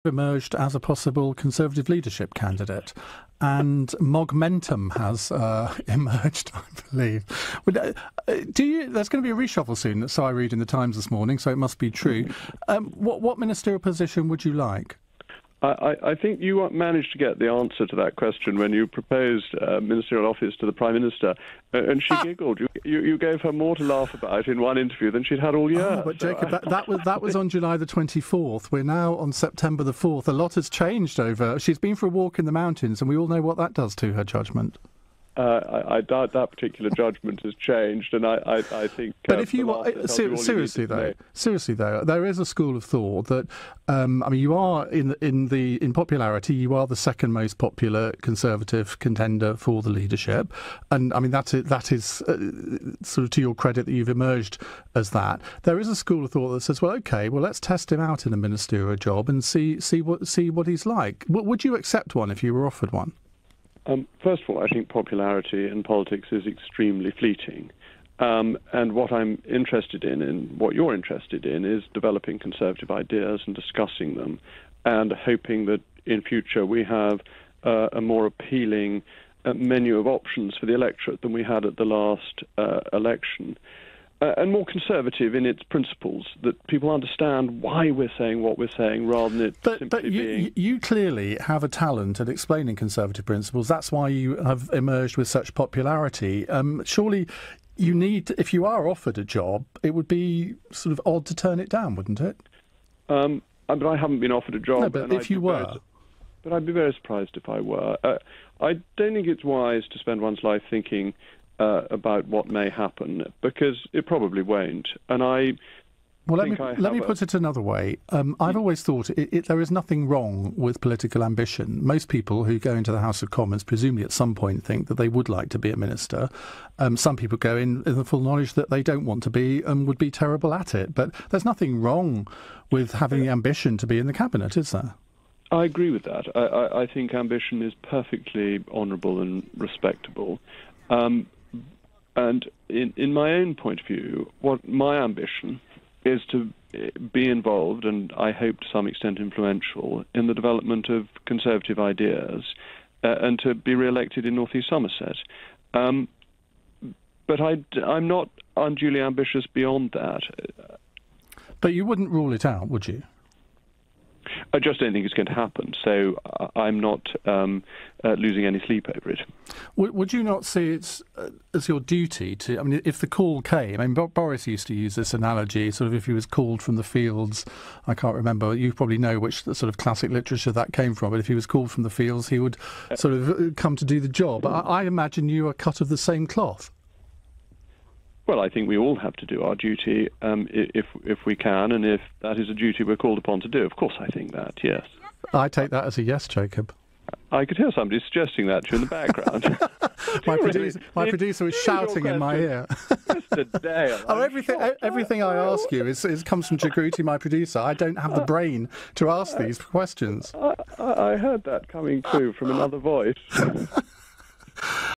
emerged as a possible Conservative leadership candidate, and Mogmentum has emerged, I believe. There's going to be a reshuffle soon, so I read in the Times this morning, so it must be true. What ministerial position would you like? I think you managed to get the answer to that question when you proposed ministerial office to the Prime Minister, and she giggled. You gave her more to laugh about in one interview than she'd had all year. Oh, but Jacob, that was on July the 24th. We're now on September the 4th. A lot has changed over. She's been for a walk in the mountains, and we all know what that does to her judgment. I doubt that particular judgment has changed, and I think. But if you seriously though, there is a school of thought that you are in popularity. You are the second most popular Conservative contender for the leadership, and I mean that is sort of to your credit that you've emerged as that. There is a school of thought that says, well, okay, well let's test him out in a ministerial job and see what he's like. Would you accept one if you were offered one? First of all, I think popularity in politics is extremely fleeting. And what I'm interested in, and what you're interested in, is developing Conservative ideas and discussing them, and hoping that in future we have a more appealing menu of options for the electorate than we had at the last election. And more conservative in its principles, that people understand why we're saying what we're saying rather than it simply being... But you clearly have a talent at explaining Conservative principles. That's why you have emerged with such popularity. Surely you need, if you are offered a job, it would be sort of odd to turn it down, wouldn't it? But I haven't been offered a job. No, but if you were... But I'd be very surprised if I were. I don't think it's wise to spend one's life thinking about what may happen, because it probably won't. And let me put it another way. I've always thought there is nothing wrong with political ambition. Most people who go into the House of Commons presumably at some point think that they would like to be a minister. Some people go in the full knowledge that they don't want to be and would be terrible at it. But there's nothing wrong with having the ambition to be in the cabinet, is there? I agree with that. I think ambition is perfectly honourable and respectable. And in my own point of view, what my ambition is to be involved, and I hope to some extent influential, in the development of Conservative ideas, and to be re-elected in North East Somerset. But I'm not unduly ambitious beyond that. But you wouldn't rule it out, would you? I just don't think it's going to happen, so I'm not losing any sleep over it. Would you not see it as your duty to... I mean, if the call came... I mean, Boris used to use this analogy, sort of if he was called from the fields, I can't remember, you probably know which sort of classic literature that came from, but if he was called from the fields, he would sort of come to do the job. I imagine you are cut of the same cloth. Well, I think we all have to do our duty if we can, and if that is a duty we're called upon to do. Of course I think that, yes. I take that as a yes, Jacob. I could hear somebody suggesting that to you in the background. my producer was shouting in my ear. Mr. Dale. Everything I ask you comes from Jagruti, my producer. I don't have the brain to ask these questions. I heard that coming through from another voice.